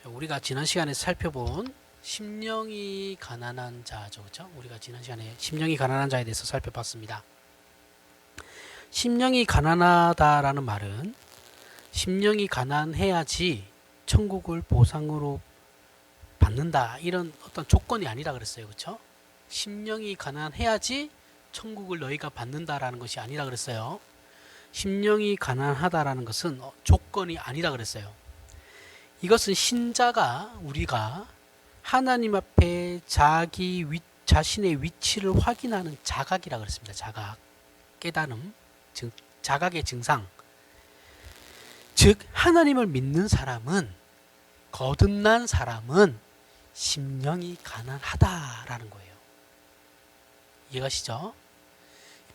우리가 지난 시간에 살펴본 심령이 가난한 자죠, 그렇죠? 우리가 지난 시간에 심령이 가난한 자에 대해서 살펴봤습니다. 심령이 가난하다라는 말은 심령이 가난해야지 천국을 보상으로 받는다 이런 어떤 조건이 아니라 그랬어요, 그렇죠? 심령이 가난해야지 천국을 너희가 받는다라는 것이 아니라 그랬어요. 심령이 가난하다라는 것은 조건이 아니라 그랬어요. 이것은 신자가 우리가 하나님 앞에 자신의 위치를 확인하는 자각이라 그랬습니다. 자각, 깨달음, 자각의 증상. 즉 하나님을 믿는 사람은, 거듭난 사람은 심령이 가난하다라는 거예요. 이해가시죠?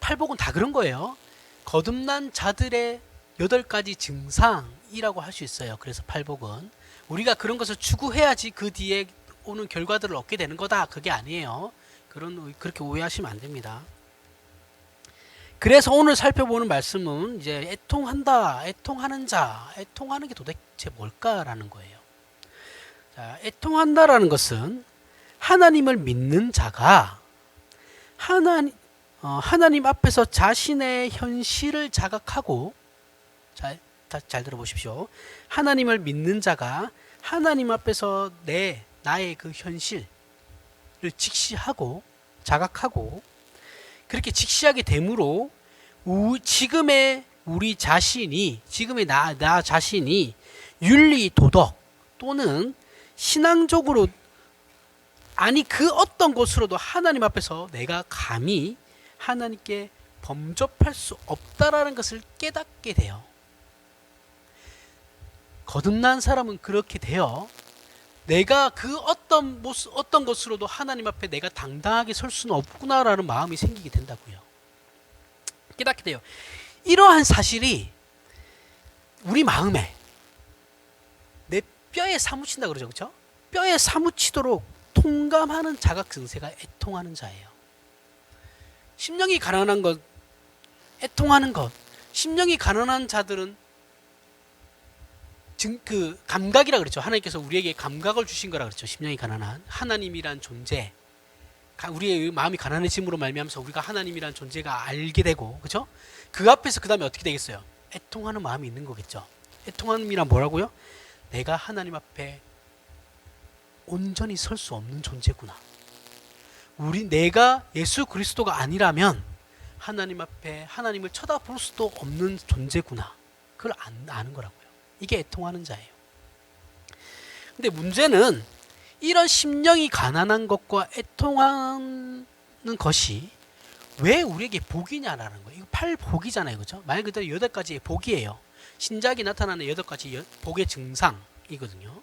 팔복은 다 그런 거예요. 거듭난 자들의 8가지 증상이라고 할 수 있어요. 그래서 팔복은 우리가 그런 것을 추구해야지 그 뒤에 오는 결과들을 얻게 되는 거다, 그게 아니에요. 그렇게 오해하시면 안 됩니다. 그래서 오늘 살펴보는 말씀은 이제 애통한다, 애통하는 자, 애통하는 게 도대체 뭘까라는 거예요. 자, 애통한다라는 것은 하나님을 믿는 자가 하나님 앞에서 자신의 현실을 자각하고, 잘 들어보십시오. 하나님을 믿는 자가 하나님 앞에서 나의 그 현실을 직시하고 자각하고, 그렇게 직시하게 되므로 지금의 나 자신이 윤리, 도덕 또는 신앙적으로 그 어떤 것으로도 하나님 앞에서 내가 감히 하나님께 범접할 수 없다라는 것을 깨닫게 돼요. 거듭난 사람은 그렇게 돼요. 내가 그 어떤 것으로도 하나님 앞에 내가 당당하게 설 수는 없구나라는 마음이 생기게 된다고요. 깨닫게 돼요. 이러한 사실이 우리 마음에, 내 뼈에 사무친다 그러죠, 그렇죠? 뼈에 사무치도록 통감하는 자각 증세가 애통하는 자예요. 심령이 가난한 것, 애통하는 것. 심령이 가난한 자들은 감각이라 그랬죠. 하나님께서 우리에게 감각을 주신 거라 그랬죠. 심령이 가난한 하나님이란 존재, 우리의 마음이 가난해짐으로 말미암아서 우리가 하나님이란 존재가 알게 되고, 그렇죠? 그 앞에서 그 다음에 어떻게 되겠어요? 애통하는 마음이 있는 거겠죠. 애통함이란 뭐라고요? 내가 하나님 앞에 온전히 설 수 없는 존재구나. 내가 예수 그리스도가 아니라면 하나님 앞에 하나님을 쳐다볼 수도 없는 존재구나. 그걸 아는 거라고요. 이게 애통하는 자예요. 근데 문제는 이런 심령이 가난한 것과 애통하는 것이 왜 우리에게 복이냐라는 거예요. 이거 팔복이잖아요, 그렇죠? 말 그대로 8가지의 복이에요. 신작이 나타나는 8가지 복의 증상이거든요.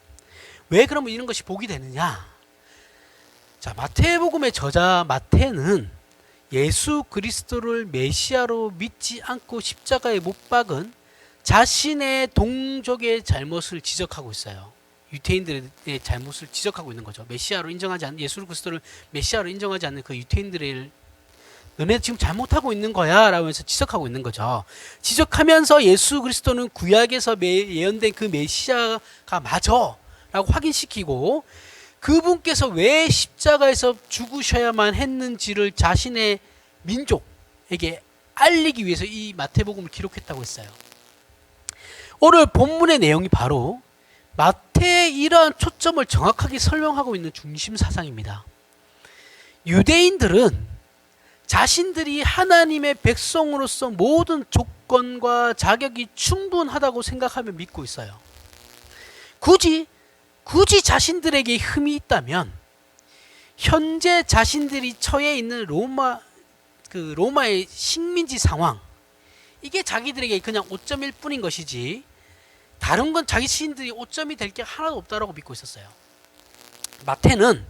왜 그러면 이런 것이 복이 되느냐? 자, 마태복음의 저자 마태는 예수 그리스도를 메시아로 믿지 않고 십자가에 못 박은 자신의 동족의 잘못을 지적하고 있어요. 유태인들의 잘못을 지적하고 있는 거죠. 예수 그리스도를 메시아로 인정하지 않는 그 유태인들을 너네 지금 잘못하고 있는 거야 라고 해서 지적하고 있는 거죠. 지적하면서 예수 그리스도는 구약에서 예언된 그 메시아가 맞아 라고 확인시키고, 그분께서 왜 십자가에서 죽으셔야만 했는지를 자신의 민족에게 알리기 위해서 이 마태복음을 기록했다고 했어요. 오늘 본문의 내용이 바로 마태의 이러한 초점을 정확하게 설명하고 있는 중심 사상입니다. 유대인들은 자신들이 하나님의 백성으로서 모든 조건과 자격이 충분하다고 생각하며 믿고 있어요. 굳이 자신들에게 흠이 있다면 현재 자신들이 처해 있는 로마의 식민지 상황, 이게 자기들에게 그냥 오점일 뿐인 것이지 다른 건 자신들이 오점이 될 게 하나도 없다라고 믿고 있었어요. 마태는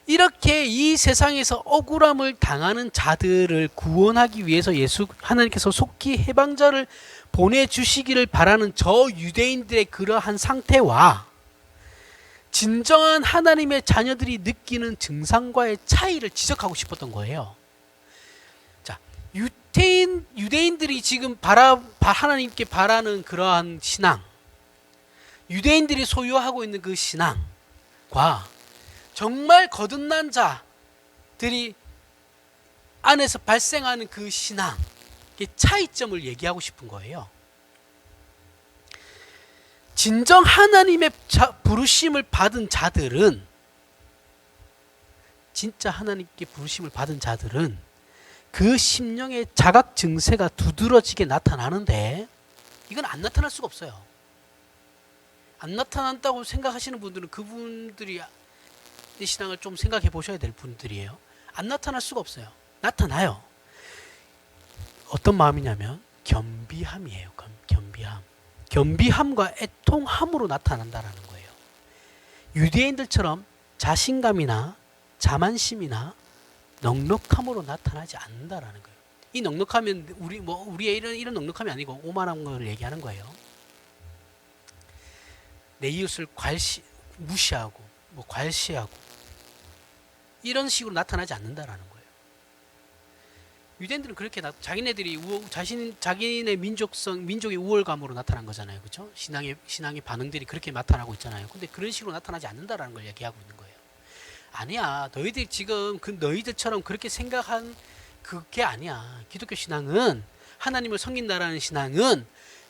이렇게 이 세상에서 억울함을 당하는 자들을 구원하기 위해서 하나님께서 속히 해방자를 보내주시기를 바라는 저 유대인들의 그러한 상태와 진정한 하나님의 자녀들이 느끼는 증상과의 차이를 지적하고 싶었던 거예요. 자, 유대인들이 지금 하나님께 바라는 그러한 신앙, 유대인들이 소유하고 있는 그 신앙과 정말 거듭난 자들이 안에서 발생하는 그 신앙, 차이점을 얘기하고 싶은 거예요. 진정 하나님의 부르심을 받은 자들은, 진짜 하나님께 부르심을 받은 자들은 그 심령의 자각 증세가 두드러지게 나타나는데, 이건 안 나타날 수가 없어요. 안 나타난다고 생각하시는 분들은 그분들이 신앙을 좀 생각해 보셔야 될 분들이에요. 안 나타날 수가 없어요. 나타나요. 어떤 마음이냐면 겸비함이에요. 겸비함. 겸비함과 애통함으로 나타난다라는 거예요. 유대인들처럼 자신감이나 자만심이나 넉넉함으로 나타나지 않는다라는 거예요. 이 넉넉하면 우리의 이런 넉넉함이 아니고 오만한 걸 얘기하는 거예요. 내 이웃을 무시하고 괄시하고 이런 식으로 나타나지 않는다라는 거예요. 유대인들은 그렇게 자기네들이 자기네 민족의 우월감으로 나타난 거잖아요, 그렇죠? 신앙의 반응들이 그렇게 나타나고 있잖아요. 근데 그런 식으로 나타나지 않는다라는 걸 얘기하고 있는 거예요. 아니야, 너희들이 지금 너희들처럼 그렇게 생각한 그게 아니야. 기독교 신앙은, 하나님을 섬긴다라는 신앙은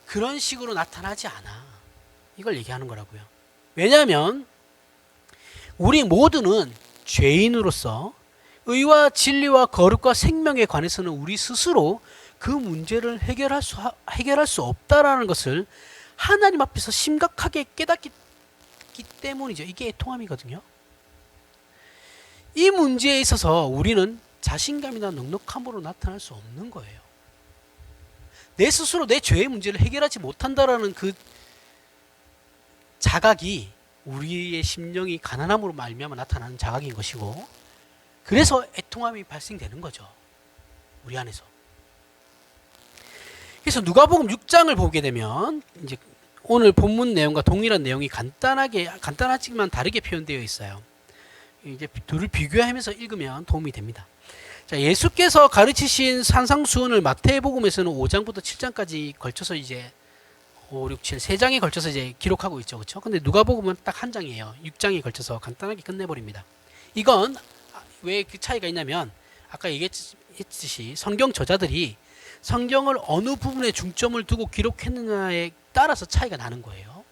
그런 식으로 나타나지 않아. 이걸 얘기하는 거라고요. 왜냐하면 우리 모두는 죄인으로서 의와 진리와 거룩과 생명에 관해서는 우리 스스로 그 문제를 해결할 수 없다라는 것을 하나님 앞에서 심각하게 깨닫기 때문이죠. 이게 애통함이거든요. 이 문제에 있어서 우리는 자신감이나 넉넉함으로 나타날 수 없는 거예요. 내 스스로 내 죄의 문제를 해결하지 못한다라는 그 자각이 우리의 심령이 가난함으로 말미암아 나타나는 자각인 것이고, 그래서 애통함이 발생되는 거죠. 우리 안에서. 그래서 누가복음 6장을 보게 되면 이제 오늘 본문 내용과 동일한 내용이 간단하지만 다르게 표현되어 있어요. 이제 둘을 비교하면서 읽으면 도움이 됩니다. 자, 예수께서 가르치신 산상수훈을 마태복음에서는 5장부터 7장까지 걸쳐서 이제 5, 6, 7, 3장에 걸쳐서 이제 기록하고 있죠. 그렇죠? 근데 누가복음은 딱 한 장이에요. 6장에 걸쳐서 간단하게 끝내버립니다. 이건 왜 그 차이가 있냐면, 아까 얘기했듯이 성경 저자들이 성경을 어느 부분에 중점을 두고 기록했느냐에 따라서 차이가 나는 거예요.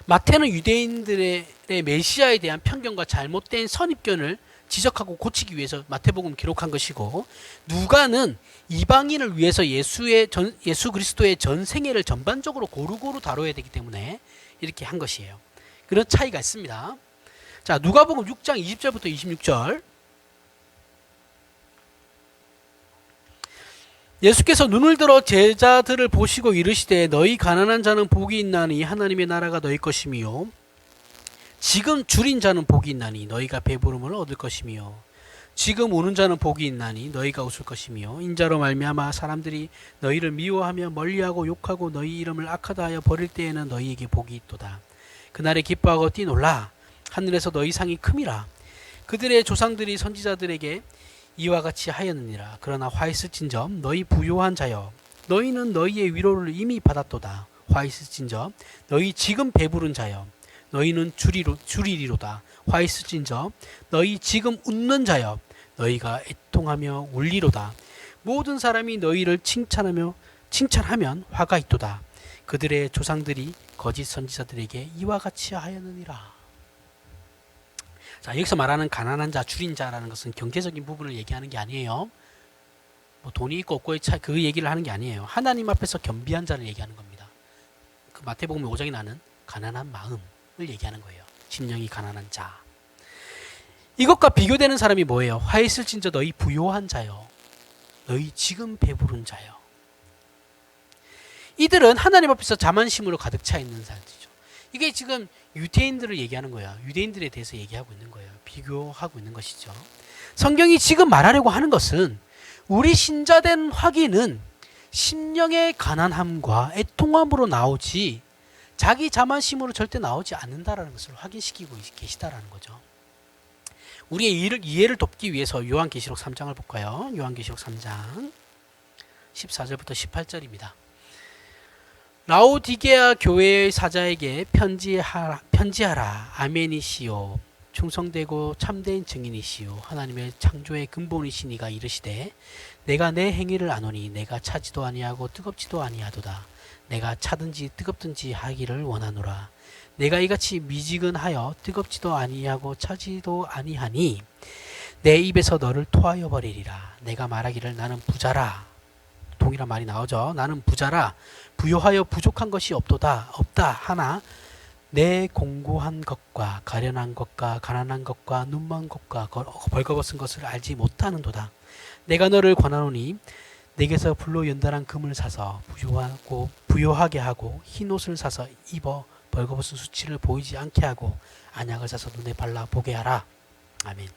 마태는 유대인들의 메시아에 대한 편견과 잘못된 선입견을 지적하고 고치기 위해서 마태복음을 기록한 것이고, 누가는 이방인을 위해서 예수 그리스도의 전 생애를 전반적으로 고루고루 다뤄야 되기 때문에 이렇게 한 것이에요. 그런 차이가 있습니다. 자, 누가복음 6장 20절부터 26절. 예수께서 눈을 들어 제자들을 보시고 이르시되, 너희 가난한 자는 복이 있나니 하나님의 나라가 너희 것이미요. 지금 줄인 자는 복이 있나니 너희가 배부름을 얻을 것이미요. 지금 우는 자는 복이 있나니 너희가 웃을 것이미요. 인자로 말미암아 사람들이 너희를 미워하며 멀리하고 욕하고 너희 이름을 악하다 하여 버릴 때에는 너희에게 복이 있도다. 그날에 기뻐하고 뛰놀라. 하늘에서 너희 상이 큼이라. 그들의 조상들이 선지자들에게 이와 같이 하였느니라. 그러나 화 있을진저 너희 부요한 자여, 너희는 너희의 위로를 이미 받았도다. 화 있을진저 너희 지금 배부른 자여, 너희는 줄이리로다. 화 있을진저 너희 지금 웃는 자여, 너희가 애통하며 울리로다. 모든 사람이 너희를 칭찬하면 화가 있도다. 그들의 조상들이 거짓 선지자들에게 이와 같이 하였느니라. 자, 여기서 말하는 가난한 자, 줄인 자라는 것은 경제적인 부분을 얘기하는 게 아니에요. 뭐 돈이 있고 없고의 차이, 그 얘기를 하는 게 아니에요. 하나님 앞에서 겸비한 자를 얘기하는 겁니다. 그 마태복음 5장에 나는 가난한 마음을 얘기하는 거예요. 심령이 가난한 자. 이것과 비교되는 사람이 뭐예요? 화 있을진저 너희 부요한 자요, 너희 지금 배부른 자요. 이들은 하나님 앞에서 자만심으로 가득 차 있는 사람들이죠. 이게 지금 유대인들을 얘기하는 거야. 유대인들에 대해서 얘기하고 있는 거예요. 비교하고 있는 것이죠. 성경이 지금 말하려고 하는 것은, 우리 신자된 확인은 심령의 가난함과 애통함으로 나오지 자기 자만심으로 절대 나오지 않는다라는 것을 확인시키고 계시다라는 거죠. 우리의 이해를 돕기 위해서 요한계시록 3장을 볼까요? 요한계시록 3장 14절부터 18절입니다. 라오디게아 교회의 사자에게 편지하라. 아멘이시오. 충성되고 참된 증인이시오. 하나님의 창조의 근본이시니가 이르시되 내가 내 행위를 아노니 내가 차지도 아니하고 뜨겁지도 아니하도다. 내가 차든지 뜨겁든지 하기를 원하노라. 내가 이같이 미지근하여 뜨겁지도 아니하고 차지도 아니하니 내 입에서 너를 토하여 버리리라. 내가 말하기를 나는 부자라. 동일한 말이 나오죠. 나는 부자라. 부요하여 부족한 것이 없다 하나 내 공고한 것과 가련한 것과 가난한 것과 눈먼 것과 벌거벗은 것을 알지 못하는도다. 내가 너를 권하노니 내게서 불로 연단한 금을 사서 부요하게 하고 흰 옷을 사서 입어 벌거벗은 수치를 보이지 않게 하고 안약을 사서 눈에 발라 보게 하라. 아멘.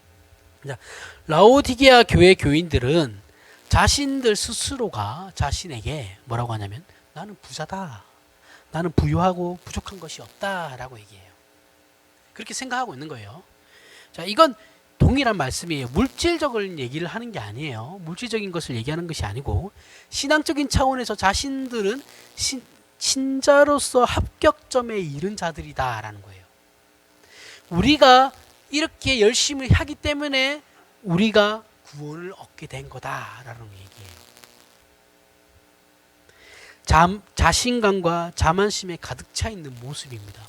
자, 라오디게아 교회 교인들은 자신들 스스로가 자신에게 뭐라고 하냐면 나는 부자다. 나는 부유하고 부족한 것이 없다라고 얘기해요. 그렇게 생각하고 있는 거예요. 자, 이건 동일한 말씀이에요. 물질적인 얘기를 하는 게 아니에요. 물질적인 것을 얘기하는 것이 아니고 신앙적인 차원에서 자신들은 신자로서 합격점에 이른 자들이다라는 거예요. 우리가 이렇게 열심히 하기 때문에 우리가 구원을 얻게 된 거다라는 얘기예요. 자신감과 자만심에 가득 차 있는 모습입니다.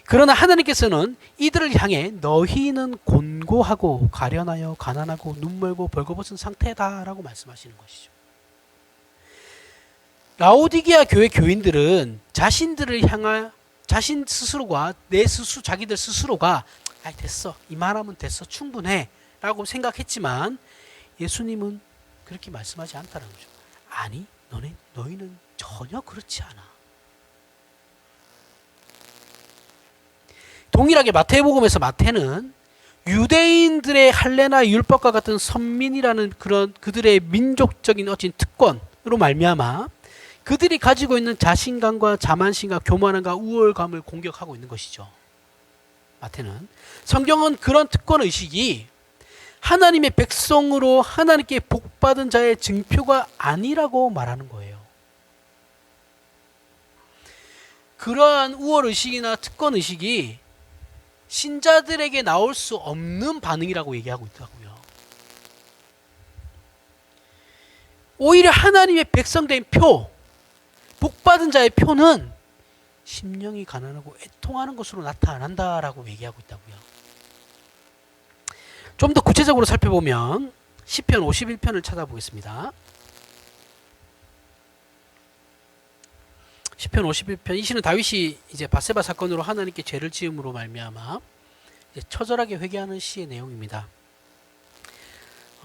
그러나 하나님께서는 이들을 향해 너희는 곤고하고 가련하여 가난하고 눈멀고 벌거벗은 상태다라고 말씀하시는 것이죠. 라오디게아 교회 교인들은 자신들을 향한 자신 스스로가 자기들 스스로가 됐어, 이만하면 됐어, 충분해 라고 생각했지만 예수님은 그렇게 말씀하지 않다는 거죠. 아니, 너희는 전혀 그렇지 않아. 동일하게 마태복음에서 마태는 유대인들의 할례나 율법과 같은 선민이라는 그런 그들의 민족적인 어떤 특권으로 말미암아 그들이 가지고 있는 자신감과 자만심과 교만함과 우월감을 공격하고 있는 것이죠. 마태는 성경은 그런 특권 의식이 하나님의 백성으로 하나님께 복받은 자의 증표가 아니라고 말하는 거예요. 그러한 우월의식이나 특권의식이 신자들에게 나올 수 없는 반응이라고 얘기하고 있다고요. 오히려 하나님의 백성된 복받은 자의 표는 심령이 가난하고 애통하는 것으로 나타난다라고 얘기하고 있다고요. 좀 더 구체적으로 살펴보면 시편 51편을 찾아보겠습니다. 시편 51편, 이 시는 다윗이 이제 밧세바 사건으로 하나님께 죄를 지음으로 말미암아 처절하게 회개하는 시의 내용입니다.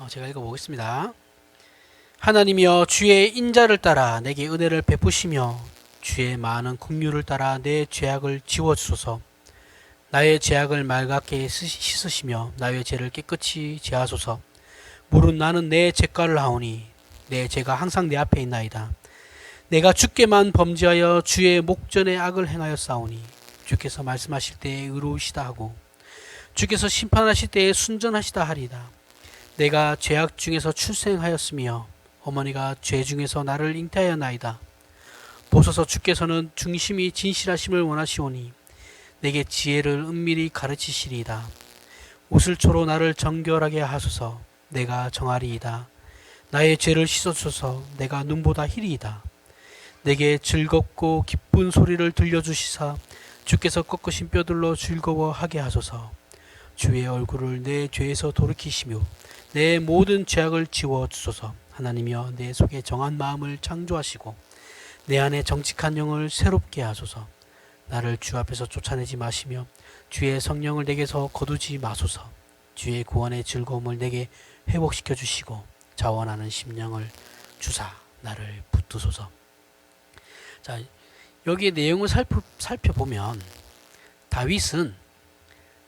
제가 읽어보겠습니다. 하나님이여 주의 인자를 따라 내게 은혜를 베푸시며 주의 많은 긍휼을 따라 내 죄악을 지워주소서. 나의 죄악을 맑게 씻으시며 나의 죄를 깨끗이 제하소서. 물은 나는 내 죄가를 하오니 내 죄가 항상 내 앞에 있나이다. 내가 주께만 범죄하여 주의 목전에 악을 행하였사오니 주께서 말씀하실 때에 의로우시다 하고 주께서 심판하실 때에 순전하시다 하리다. 내가 죄악 중에서 출생하였으며 어머니가 죄 중에서 나를 잉태하였나이다. 보소서 주께서는 중심이 진실하심을 원하시오니 내게 지혜를 은밀히 가르치시리이다. 우슬초로 나를 정결하게 하소서. 내가 정하리이다. 나의 죄를 씻어주소서. 내가 눈보다 희리이다. 내게 즐겁고 기쁜 소리를 들려주시사 주께서 꺾으신 뼈들로 즐거워하게 하소서. 주의 얼굴을 내 죄에서 돌이키시며 내 모든 죄악을 지워주소서. 하나님이여 내 속에 정한 마음을 창조하시고 내 안에 정직한 영을 새롭게 하소서. 나를 주 앞에서 쫓아내지 마시며 주의 성령을 내게서 거두지 마소서. 주의 구원의 즐거움을 내게 회복시켜 주시고 자원하는 심령을 주사 나를 붙드소서. 자, 여기에 내용을 살펴보면 다윗은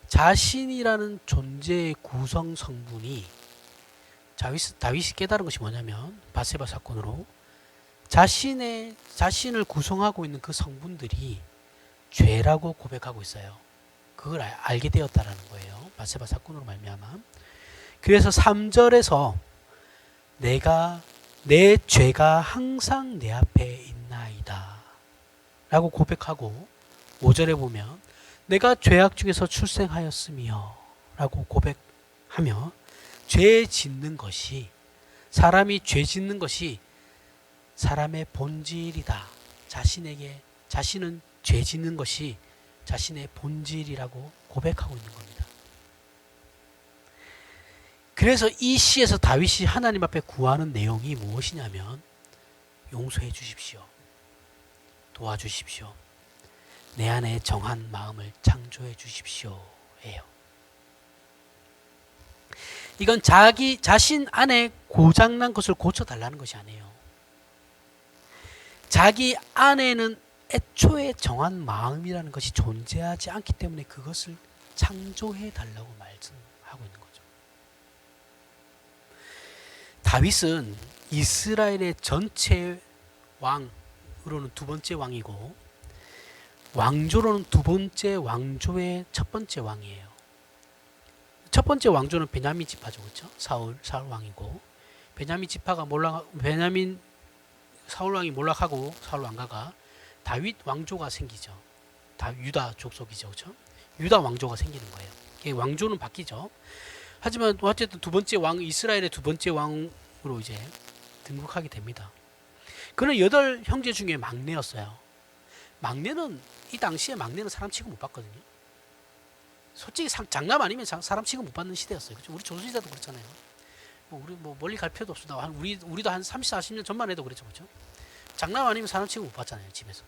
자신이라는 존재의 구성 성분이 다윗이 깨달은 것이 뭐냐면 밧세바 사건으로 자신을 구성하고 있는 그 성분들이 죄라고 고백하고 있어요. 그걸 알게 되었다라는 거예요. 밧세바 사건으로 말미암아. 그래서 3절에서 내 죄가 항상 내 앞에 있나이다. 라고 고백하고 5절에 보면 내가 죄악 중에서 출생하였으며 라고 고백하며 죄 짓는 것이 사람이 죄 짓는 것이 사람의 본질이다. 자신은 죄 짓는 것이 자신의 본질이라고 고백하고 있는 겁니다. 그래서 이 시에서 다윗이 하나님 앞에 구하는 내용이 무엇이냐면 용서해 주십시오. 도와주십시오. 내 안에 정한 마음을 창조해 주십시오. 예요. 이건 자신 안에 고장난 것을 고쳐달라는 것이 아니에요. 자기 안에는 애초에 정한 마음이라는 것이 존재하지 않기 때문에 그것을 창조해 달라고 말씀하고 있는 거죠. 다윗은 이스라엘의 전체 왕으로는 두 번째 왕이고 왕조로는 두 번째 왕조의 첫 번째 왕이에요. 첫 번째 왕조는 베냐민 지파죠, 그렇죠? 사울 왕이고 베냐민 지파가 사울 왕이 몰락하고 사울 왕가가 다윗 왕조가 생기죠. 다 유다 족속이죠, 그렇죠? 유다 왕조가 생기는 거예요. 왕조는 바뀌죠. 하지만 어쨌든 두 번째 왕, 이스라엘의 두 번째 왕으로 이제 등극하게 됩니다. 그는 8 형제 중에 막내였어요. 이 당시에 막내는 사람 취급 못 받거든요. 솔직히 장남 아니면 사람 취급 못 받는 시대였어요. 그렇죠? 우리 조선시대도 그렇잖아요. 우리 멀리 갈 필요도 없습니다. 우리도 한 30, 40년 전만 해도 그랬죠, 그렇죠? 장남 아니면 사람 취급 못 받잖아요, 집에서.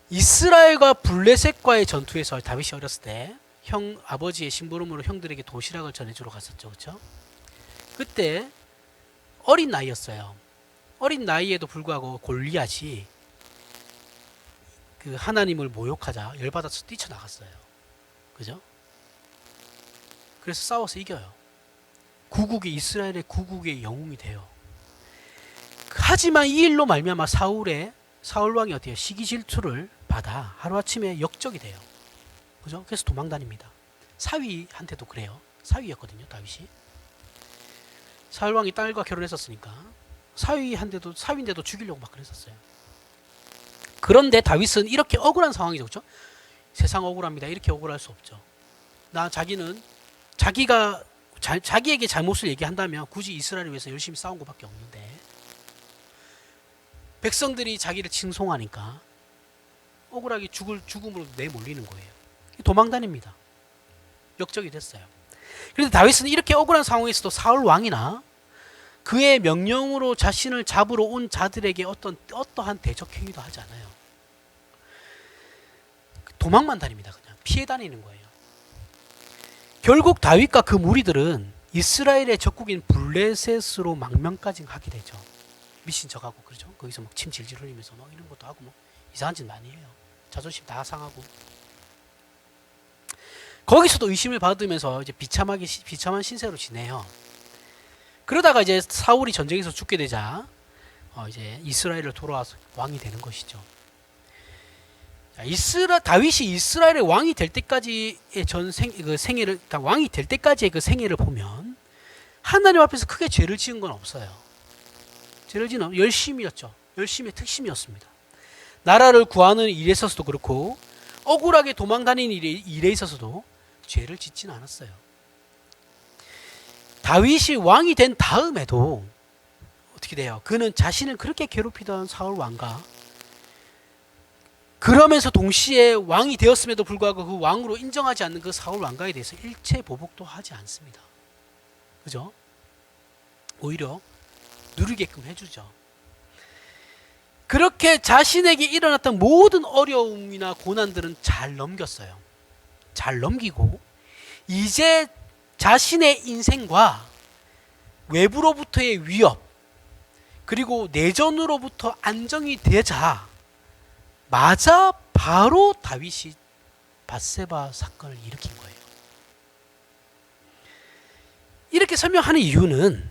이스라엘과 블레셋과의 전투에서 다윗이 어렸을 때 아버지의 심부름으로 형들에게 도시락을 전해주러 갔었죠, 그렇죠? 그때 어린 나이였어요. 어린 나이에도 불구하고 골리앗이 그 하나님을 모욕하자 열받아서 뛰쳐나갔어요. 그죠? 그래서 싸워서 이겨요. 이스라엘의 구국의 영웅이 돼요. 하지만 이 일로 말미암아 사울 왕이 어때요? 시기 질투를 받아 하루아침에 역적이 돼요. 그죠? 그래서 도망 다닙니다. 사위한테도 그래요. 사위였거든요, 다윗이. 사울 왕이 딸과 결혼했었으니까 사위인데도 죽이려고 막 그랬었어요. 그런데 다윗은 이렇게 억울한 상황이죠, 그렇죠? 세상 억울합니다. 이렇게 억울할 수 없죠. 자기에게 잘못을 얘기한다면 굳이 이스라엘을 위해서 열심히 싸운 것밖에 없는데 백성들이 자기를 칭송하니까 억울하게 죽음으로 내몰리는 거예요. 도망 다닙니다. 역적이 됐어요. 그런데 다윗은 이렇게 억울한 상황에서도 사울 왕이나 그의 명령으로 자신을 잡으러 온 자들에게 어떠한 대적 행위도 하지 않아요. 도망만 다닙니다. 그냥 피해 다니는 거예요. 결국 다윗과 그 무리들은 이스라엘의 적국인 블레셋으로 망명까지 하게 되죠. 미신 척하고 그러죠. 거기서 막 침 질질 흘리면서 막 이런 것도 하고 뭐 이상한 짓 많이 해요. 자존심 다 상하고. 거기서도 의심을 받으면서 이제 비참한 신세로 지내요. 그러다가 이제 사울이 전쟁에서 죽게 되자 이제 이스라엘을 돌아와서 왕이 되는 것이죠. 다윗이 이스라엘의 왕이 될 때까지의 생애를, 왕이 될 때까지의 그 생애를 보면 하나님 앞에서 크게 죄를 지은 건 없어요. 죄를 지은 열심이었죠. 열심의 특심이었습니다. 나라를 구하는 일에 있어서도 그렇고 억울하게 도망다니는 일에 있어서도 죄를 짓지는 않았어요. 다윗이 왕이 된 다음에도 어떻게 돼요? 그는 자신을 그렇게 괴롭히던 사울 왕과 그러면서 동시에 왕이 되었음에도 불구하고 그 왕으로 인정하지 않는 그 사울 왕가에 대해서 일체 보복도 하지 않습니다. 그죠? 오히려 누리게끔 해주죠. 그렇게 자신에게 일어났던 모든 어려움이나 고난들은 잘 넘겼어요. 잘 넘기고 이제 자신의 인생과 외부로부터의 위협 그리고 내전으로부터 안정이 되자 바로 다윗이 밧세바 사건을 일으킨 거예요. 이렇게 설명하는 이유는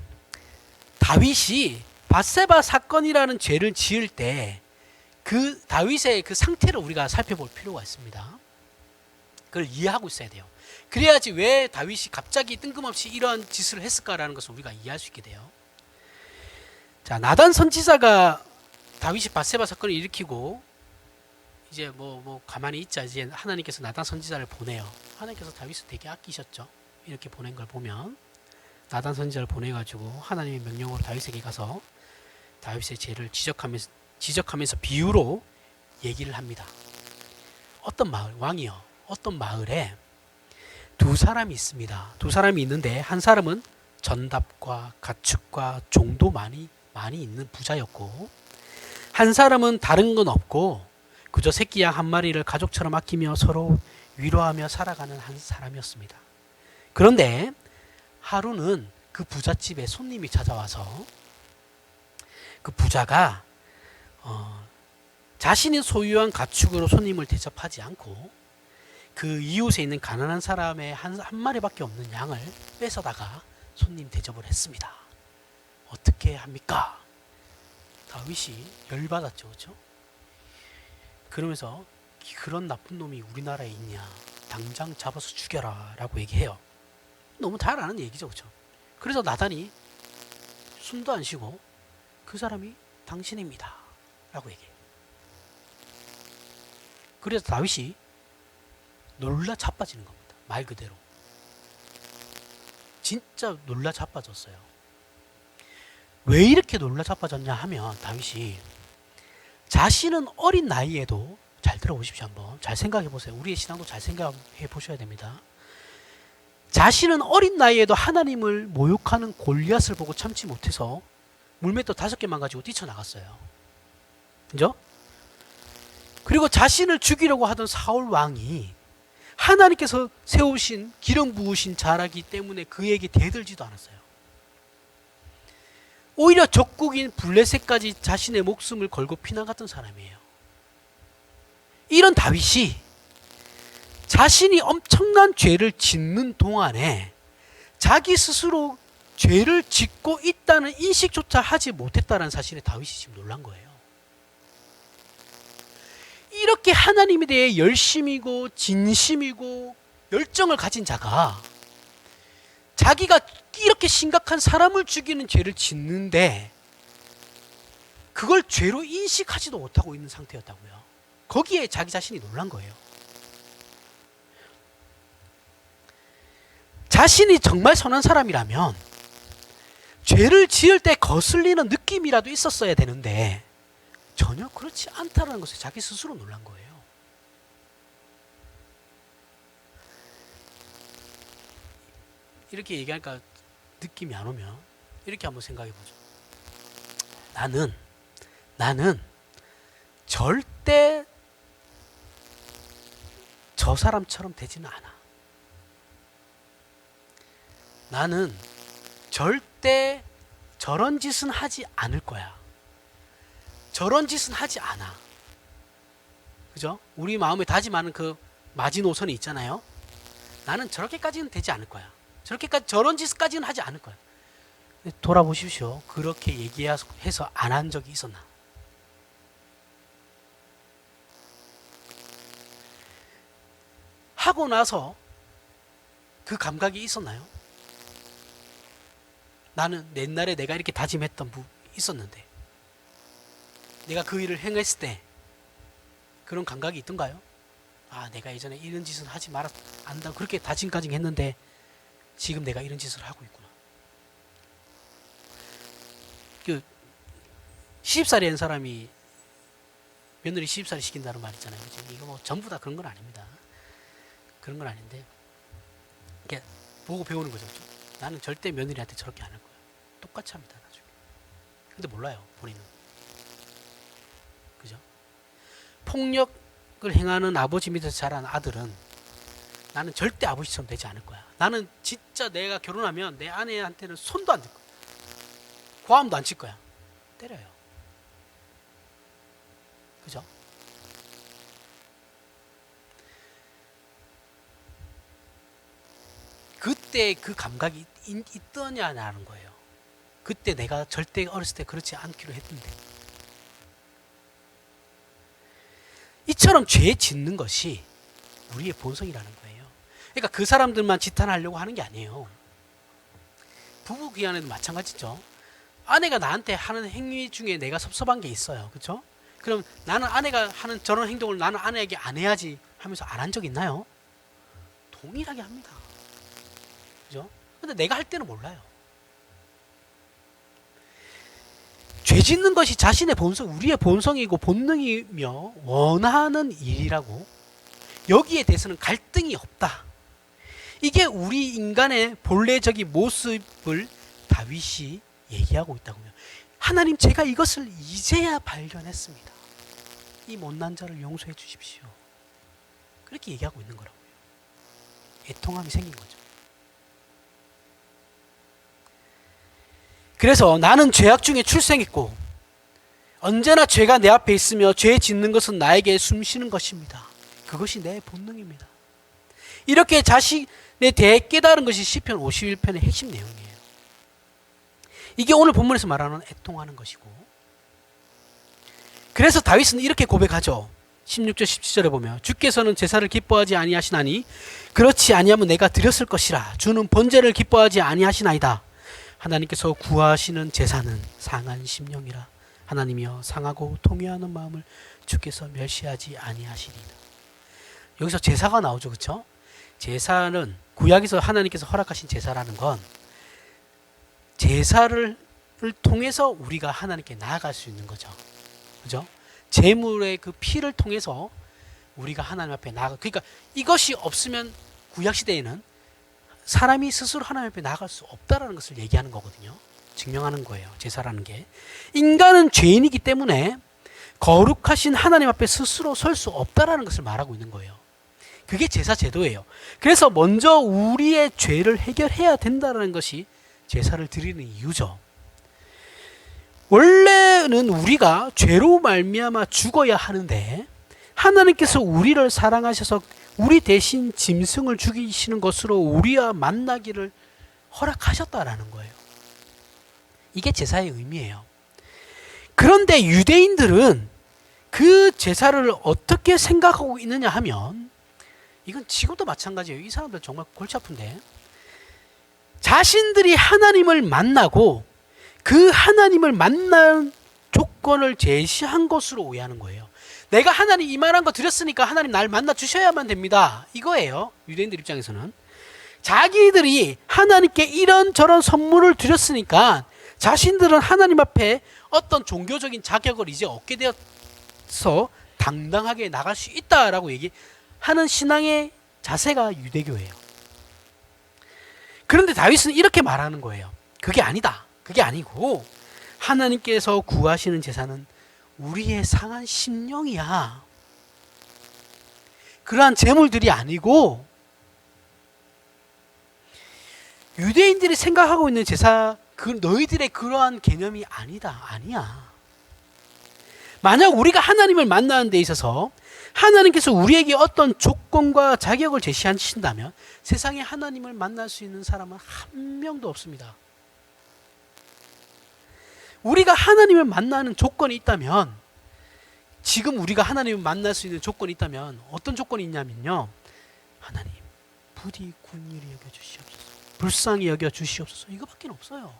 다윗이 밧세바 사건이라는 죄를 지을 때 그 다윗의 그 상태를 우리가 살펴볼 필요가 있습니다. 그걸 이해하고 있어야 돼요. 그래야지 왜 다윗이 갑자기 뜬금없이 이러한 짓을 했을까라는 것을 우리가 이해할 수 있게 돼요. 자, 나단 선지자가 다윗이 밧세바 사건을 일으키고 이제 뭐 가만히 있자. 이제 하나님께서 나단 선지자를 보내요. 하나님께서 다윗을 되게 아끼셨죠. 이렇게 보낸 걸 보면 나단 선지자를 보내가지고 하나님의 명령으로 다윗에게 가서 다윗의 죄를 지적하면서 비유로 얘기를 합니다. 어떤 마을, 왕이요. 어떤 마을에 두 사람이 있습니다. 두 사람이 있는데 한 사람은 전답과 가축과 종도 많이 있는 부자였고, 한 사람은 다른 건 없고 그저 새끼 양 한 마리를 가족처럼 아끼며 서로 위로하며 살아가는 한 사람이었습니다. 그런데 하루는 그 부잣집에 손님이 찾아와서 그 부자가 자신이 소유한 가축으로 손님을 대접하지 않고 그 이웃에 있는 가난한 사람의 한 마리밖에 없는 양을 뺏어다가 손님 대접을 했습니다. 어떻게 합니까? 다윗이 열받았죠. 그렇죠? 그러면서 그런 나쁜 놈이 우리나라에 있냐, 당장 잡아서 죽여라 라고 얘기해요. 너무 잘 아는 얘기죠. 그렇죠? 그래서 나단이 숨도 안 쉬고 그 사람이 당신입니다 라고 얘기해요. 그래서 다윗이 놀라 자빠지는 겁니다. 말 그대로 진짜 놀라 자빠졌어요. 왜 이렇게 놀라 자빠졌냐 하면 다윗이 자신은 어린 나이에도, 잘 들어보십시오. 한번 잘 생각해 보세요. 우리의 신앙도 잘 생각해 보셔야 됩니다. 자신은 어린 나이에도 하나님을 모욕하는 골리앗을 보고 참지 못해서 물맷돌 5개만 가지고 뛰쳐나갔어요. 그죠? 그리고 자신을 죽이려고 하던 사울 왕이 하나님께서 세우신 기름 부으신 자라기 때문에 그에게 대들지도 않았어요. 오히려 적국인 블레셋까지 자신의 목숨을 걸고 피난갔던 사람이에요. 이런 다윗이 자신이 엄청난 죄를 짓는 동안에 자기 스스로 죄를 짓고 있다는 인식조차 하지 못했다는 사실에 다윗이 지금 놀란 거예요. 이렇게 하나님에 대해 열심이고 진심이고 열정을 가진 자가 자기가 이렇게 심각한 사람을 죽이는 죄를 짓는데 그걸 죄로 인식하지도 못하고 있는 상태였다고요. 거기에 자기 자신이 놀란 거예요. 자신이 정말 선한 사람이라면 죄를 지을 때 거슬리는 느낌이라도 있었어야 되는데 전혀 그렇지 않다는 것에 자기 스스로 놀란 거예요. 이렇게 얘기하니까 느낌이 안 오면 이렇게 한번 생각해 보죠. 나는 절대 저 사람처럼 되지는 않아. 나는 절대 저런 짓은 하지 않을 거야. 저런 짓은 하지 않아. 그죠? 우리 마음에 다짐하는 그 마지노선이 있잖아요. 나는 저렇게까지는 되지 않을 거야. 저런 짓까지는 하지 않을 거야. 돌아보십시오. 그렇게 얘기해서 안 한 적이 있었나? 하고 나서 그 감각이 있었나요? 나는 옛날에 내가 이렇게 다짐했던 있었는데 내가 그 일을 행했을 때 그런 감각이 있던가요? 아, 내가 예전에 이런 짓은 하지 말아 안다 그렇게 다짐까지 했는데 지금 내가 이런 짓을 하고 있구나. 그 시집살이 한 사람이 며느리 시집살이 시킨다는 말 있잖아요. 이거 뭐 전부 다 그런 건 아닙니다. 그런 건 아닌데 이렇게 보고 배우는 거죠. 나는 절대 며느리한테 저렇게 안 할 거야. 똑같이 합니다. 나중에. 근데 몰라요. 본인은. 그죠? 폭력을 행하는 아버지 밑에서 자란 아들은 나는 절대 아버지처럼 되지 않을 거야. 나는 진짜 내가 결혼하면 내 아내한테는 손도 안 댈 거야. 고함도 안 칠 거야. 때려요. 그죠? 그때 그 감각이 있더냐라는 거예요. 그때 내가 절대 어렸을 때 그렇지 않기로 했는데. 이처럼 죄 짓는 것이 우리의 본성이라는 거예요. 그러니까 그 사람들만 지탄하려고 하는 게 아니에요. 부부 귀환에도 마찬가지죠. 아내가 나한테 하는 행위 중에 내가 섭섭한 게 있어요. 그렇죠? 그럼 나는 아내가 하는 저런 행동을 나는 아내에게 안 해야지 하면서 안 한 적 있나요? 동일하게 합니다. 그죠? 근데 내가 할 때는 몰라요. 죄 짓는 것이 자신의 본성, 우리의 본성이고 본능이며 원하는 일이라고 여기에 대해서는 갈등이 없다. 이게 우리 인간의 본래적인 모습을 다윗이 얘기하고 있다고요. 하나님, 제가 이것을 이제야 발견했습니다. 이 못난 자를 용서해 주십시오. 그렇게 얘기하고 있는 거라고요. 애통함이 생긴 거죠. 그래서 나는 죄악 중에 출생했고 언제나 죄가 내 앞에 있으며 죄 짓는 것은 나에게 숨쉬는 것입니다. 그것이 내 본능입니다. 이렇게 자신에 대해 깨달은 것이 시편 51편의 핵심 내용이에요. 이게 오늘 본문에서 말하는 애통하는 것이고, 그래서 다윗은 이렇게 고백하죠. 16절 17절에 보면 주께서는 제사를 기뻐하지 아니하시나니 그렇지 아니하면 내가 드렸을 것이라. 주는 번제를 기뻐하지 아니하시나이다. 하나님께서 구하시는 제사는 상한 심령이라. 하나님이여 상하고 통회하는 마음을 주께서 멸시하지 아니하시리이다. 여기서 제사가 나오죠. 그렇죠? 제사는 구약에서 하나님께서 허락하신 제사라는 건 제사를 통해서 우리가 하나님께 나아갈 수 있는 거죠. 그죠? 제물의 그 피를 통해서 우리가 하나님 앞에 나아가. 그러니까 이것이 없으면 구약 시대에는 사람이 스스로 하나님 앞에 나아갈 수 없다라는 것을 얘기하는 거거든요. 증명하는 거예요. 제사라는 게. 인간은 죄인이기 때문에 거룩하신 하나님 앞에 스스로 설 수 없다라는 것을 말하고 있는 거예요. 그게 제사 제도예요. 그래서 먼저 우리의 죄를 해결해야 된다는 것이 제사를 드리는 이유죠. 원래는 우리가 죄로 말미암아 죽어야 하는데 하나님께서 우리를 사랑하셔서 우리 대신 짐승을 죽이시는 것으로 우리와 만나기를 허락하셨다라는 거예요. 이게 제사의 의미예요. 그런데 유대인들은 그 제사를 어떻게 생각하고 있느냐 하면, 이건 지금도 마찬가지예요. 이 사람들 정말 골치 아픈데, 자신들이 하나님을 만나고 그 하나님을 만난 조건을 제시한 것으로 오해하는 거예요. 내가 하나님 이만한 거 드렸으니까 하나님 날 만나 주셔야만 됩니다. 이거예요. 유대인들 입장에서는. 자기들이 하나님께 이런저런 선물을 드렸으니까 자신들은 하나님 앞에 어떤 종교적인 자격을 이제 얻게 되어서 당당하게 나갈 수 있다라고 얘기하는 신앙의 자세가 유대교예요. 그런데 다윗은 이렇게 말하는 거예요. 그게 아니다. 그게 아니고 하나님께서 구하시는 제사는 우리의 상한 심령이야. 그러한 제물들이 아니고 유대인들이 생각하고 있는 제사, 너희들의 그러한 개념이 아니야. 만약 우리가 하나님을 만나는 데 있어서 하나님께서 우리에게 어떤 조건과 자격을 제시하신다면 세상에 하나님을 만날 수 있는 사람은 한 명도 없습니다. 우리가 하나님을 만나는 조건이 있다면, 지금 우리가 하나님을 만날 수 있는 조건이 있다면 어떤 조건이 있냐면요, 하나님 부디 긍휼히 여겨주시옵소서, 불쌍히 여겨주시옵소서, 이거밖에 없어요.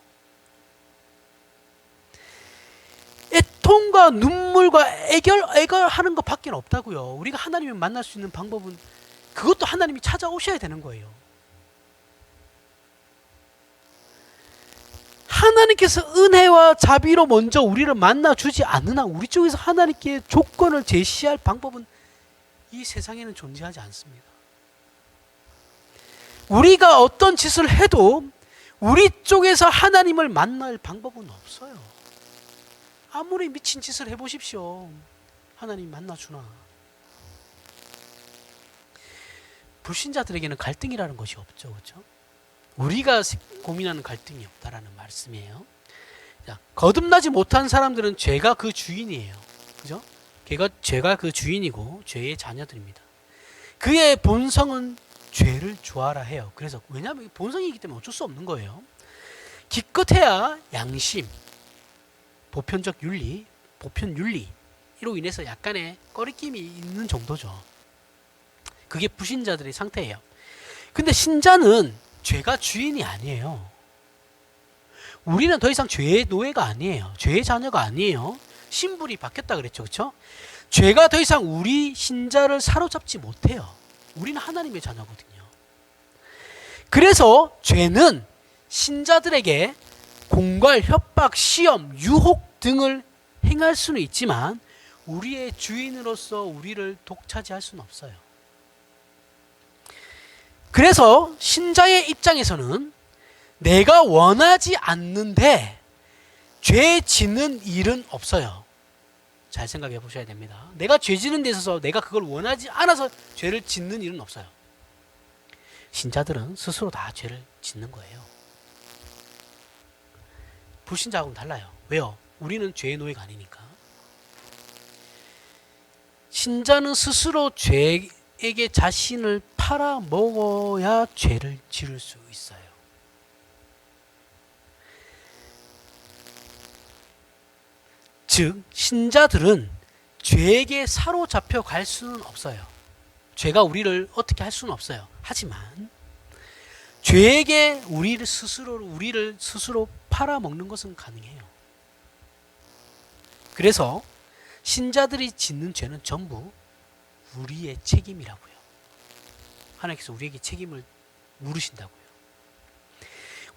애통과 눈물과 애걸하는 것밖에 없다고요. 우리가 하나님을 만날 수 있는 방법은 그것도 하나님이 찾아오셔야 되는 거예요. 하나님께서 은혜와 자비로 먼저 우리를 만나주지 않는 한 우리 쪽에서 하나님께 조건을 제시할 방법은 이 세상에는 존재하지 않습니다. 우리가 어떤 짓을 해도 우리 쪽에서 하나님을 만날 방법은 없어요. 아무리 미친 짓을 해보십시오. 하나님 만나주나. 불신자들에게는 갈등이라는 것이 없죠. 그렇죠? 우리가 고민하는 갈등이 없다라는 말씀이에요. 자, 거듭나지 못한 사람들은 죄가 그 주인이에요. 그죠? 죄가 그 주인이고 죄의 자녀들입니다. 그의 본성은 죄를 좋아라 해요. 그래서 왜냐하면 본성이기 때문에 어쩔 수 없는 거예요. 기껏해야 양심, 보편적 윤리, 보편 윤리로 인해서 약간의 꺼리낌이 있는 정도죠. 그게 불신자들의 상태예요. 근데 신자는 죄가 주인이 아니에요. 우리는 더 이상 죄의 노예가 아니에요. 죄의 자녀가 아니에요. 신분이 바뀌었다 그랬죠. 그렇죠? 죄가 더 이상 우리 신자를 사로잡지 못해요. 우리는 하나님의 자녀거든요. 그래서 죄는 신자들에게 공갈, 협박, 시험, 유혹 등을 행할 수는 있지만 우리의 주인으로서 우리를 독차지할 수는 없어요. 그래서 신자의 입장에서는 내가 원하지 않는데 죄 짓는 일은 없어요. 잘 생각해 보셔야 됩니다. 내가 죄 짓는 데 있어서 내가 그걸 원하지 않아서 죄를 짓는 일은 없어요. 신자들은 스스로 다 죄를 짓는 거예요. 불신자하고는 달라요. 왜요? 우리는 죄의 노예가 아니니까. 신자는 스스로 죄에게 자신을 팔아먹어야 죄를 지을 수 있어요. 즉 신자들은 죄에게 사로잡혀 갈 수는 없어요. 죄가 우리를 어떻게 할 수는 없어요. 하지만 죄에게 우리를 스스로 팔아먹는 것은 가능해요. 그래서 신자들이 짓는 죄는 전부 우리의 책임이라고요. 하나님께서 우리에게 책임을 물으신다고요.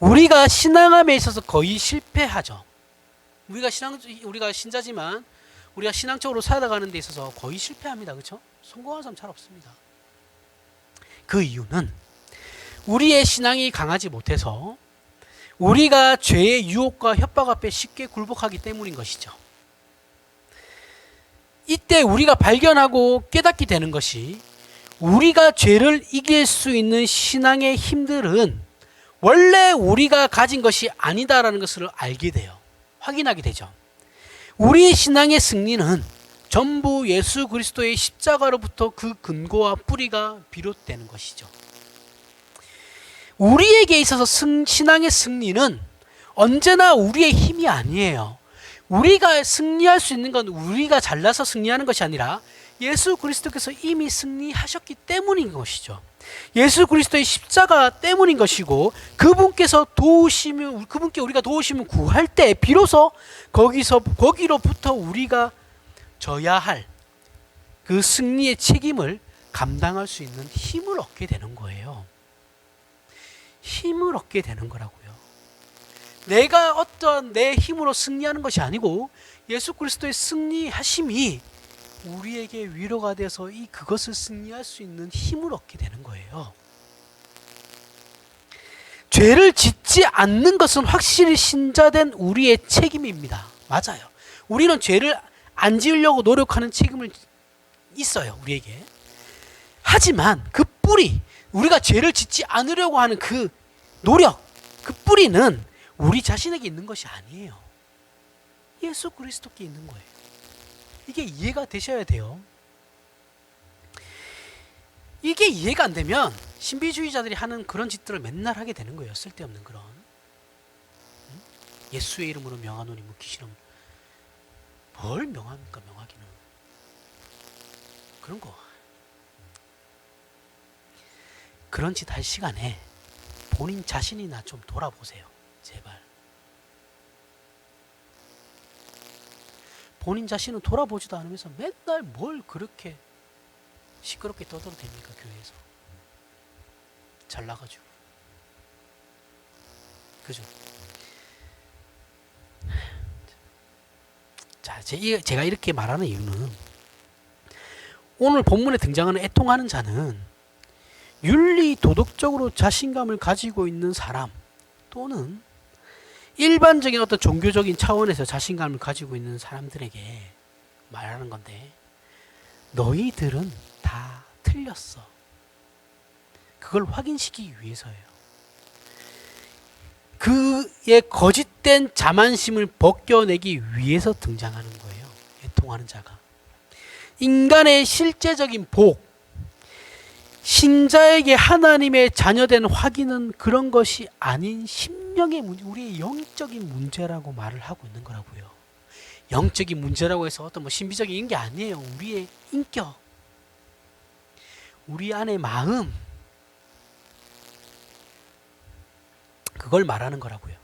우리가 신앙함에 있어서 거의 실패하죠. 우리가 신자지만 우리가 신앙적으로 살아가는 데 있어서 거의 실패합니다. 그렇죠? 성공하는 사람 잘 없습니다. 그 이유는 우리의 신앙이 강하지 못해서 우리가 죄의 유혹과 협박 앞에 쉽게 굴복하기 때문인 것이죠. 이때 우리가 발견하고 깨닫게 되는 것이 우리가 죄를 이길 수 있는 신앙의 힘들은 원래 우리가 가진 것이 아니다라는 것을 알게 돼요. 확인하게 되죠. 우리 신앙의 승리는 전부 예수 그리스도의 십자가로부터 그 근거와 뿌리가 비롯되는 것이죠. 우리에게 있어서 신앙의 승리는 언제나 우리의 힘이 아니에요. 우리가 승리할 수 있는 건 우리가 잘나서 승리하는 것이 아니라 예수 그리스도께서 이미 승리하셨기 때문인 것이죠. 예수 그리스도의 십자가 때문인 것이고 그분께 우리가 도우심을 구할 때 비로소 거기로부터 우리가 져야 할 그 승리의 책임을 감당할 수 있는 힘을 얻게 되는 거예요. 힘을 얻게 되는 거라고요. 내가 어떤 내 힘으로 승리하는 것이 아니고 예수 그리스도의 승리하심이 우리에게 위로가 돼서 그것을 승리할 수 있는 힘을 얻게 되는 거예요. 죄를 짓지 않는 것은 확실히 신자된 우리의 책임입니다. 맞아요. 우리는 죄를 안 지으려고 노력하는 책임을 있어요. 우리에게. 하지만 그 뿌리, 우리가 죄를 짓지 않으려고 하는 그 노력, 그 뿌리는 우리 자신에게 있는 것이 아니에요. 예수 그리스도께 있는 거예요. 이게 이해가 되셔야 돼요. 이게 이해가 안 되면 신비주의자들이 하는 그런 짓들을 맨날 하게 되는 거예요. 쓸데없는 그런. 예수의 이름으로 명하노니 묻기시는 뭘 명합니까? 명하기는. 그런 거. 그런 짓 할 시간에 본인 자신이나 좀 돌아보세요. 제발. 본인 자신은 돌아보지도 않으면서 맨날 뭘 그렇게 시끄럽게 떠들어댑니까? 교회에서. 잘나가지고. 그죠? 자, 제가 이렇게 말하는 이유는 오늘 본문에 등장하는 애통하는 자는 윤리 도덕적으로 자신감을 가지고 있는 사람 또는 일반적인 어떤 종교적인 차원에서 자신감을 가지고 있는 사람들에게 말하는 건데 너희들은 다 틀렸어. 그걸 확인시키기 위해서예요. 그의 거짓된 자만심을 벗겨내기 위해서 등장하는 거예요. 애통하는 자가. 인간의 실제적인 복, 신자에게 하나님의 자녀된 확인은 그런 것이 아닌 심령의 문제, 우리의 영적인 문제라고 말을 하고 있는 거라고요. 영적인 문제라고 해서 어떤 신비적인 게 아니에요. 우리의 인격, 우리 안의 마음, 그걸 말하는 거라고요.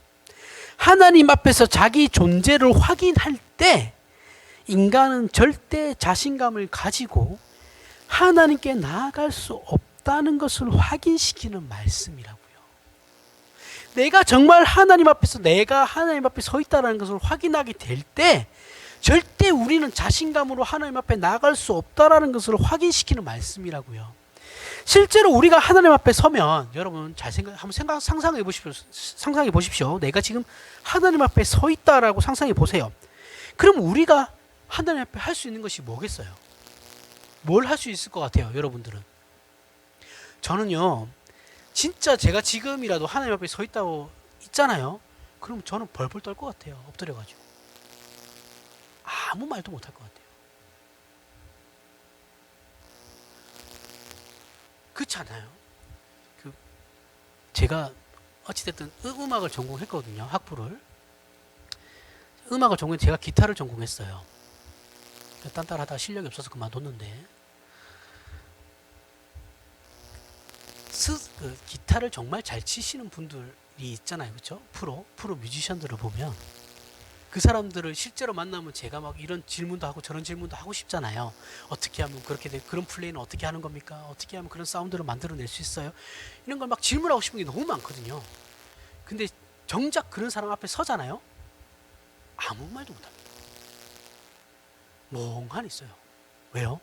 하나님 앞에서 자기 존재를 확인할 때 인간은 절대 자신감을 가지고 하나님께 나아갈 수 없다는 것을 확인시키는 말씀이라고요. 내가 정말 하나님 앞에서 내가 하나님 앞에 서 있다는 것을 확인하게 될 때 절대 우리는 자신감으로 하나님 앞에 나아갈 수 없다는 것을 확인시키는 말씀이라고요. 실제로 우리가 하나님 앞에 서면 여러분 한번 상상해 보십시오. 내가 지금 하나님 앞에 서 있다라고 상상해 보세요. 그럼 우리가 하나님 앞에 할 수 있는 것이 뭐겠어요? 뭘 할 수 있을 것 같아요, 여러분들은? 저는요, 진짜 제가 지금이라도 하나님 앞에 서 있다고 있잖아요. 그럼 저는 벌벌 떨 것 같아요. 엎드려가지고 아무 말도 못 할 것 같아요. 그렇지 않아요? 제가 어찌됐든 음악을 전공했거든요. 학부를. 음악을 전공해 제가 기타를 전공했어요. 딴딴하다가 실력이 없어서 그만뒀는데 기타를 정말 잘 치시는 분들이 있잖아요. 그렇죠? 프로 뮤지션들을 보면 그 사람들을 실제로 만나면 제가 막 이런 질문도 하고 저런 질문도 하고 싶잖아요. 어떻게 하면 그렇게 그런 플레이는 어떻게 하는 겁니까? 어떻게 하면 그런 사운드를 만들어낼 수 있어요? 이런 걸 막 질문하고 싶은 게 너무 많거든요. 근데 정작 그런 사람 앞에 서잖아요. 아무 말도 못합니다. 멍하니 있어요. 왜요?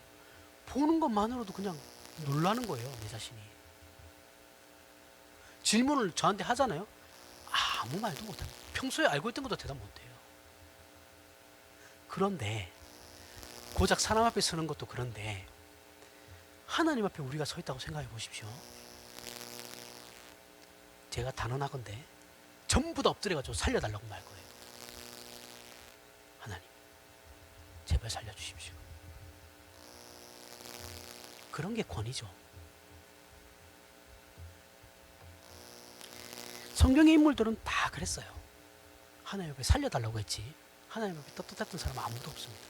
보는 것만으로도 그냥 놀라는 거예요. 내 자신이. 질문을 저한테 하잖아요. 아무 말도 못합니다. 평소에 알고 있던 것도 대답 못해요. 그런데 고작 사람 앞에 서는 것도 그런데 하나님 앞에 우리가 서 있다고 생각해 보십시오. 제가 단언하건대 전부 다 엎드려가지고 살려달라고 말 거예요. 하나님, 제발 살려주십시오. 그런 게 권위죠. 성경의 인물들은 다 그랬어요. 하나님 앞에 살려달라고 했지 하나님 앞에 떳떳했던 사람 아무도 없습니다.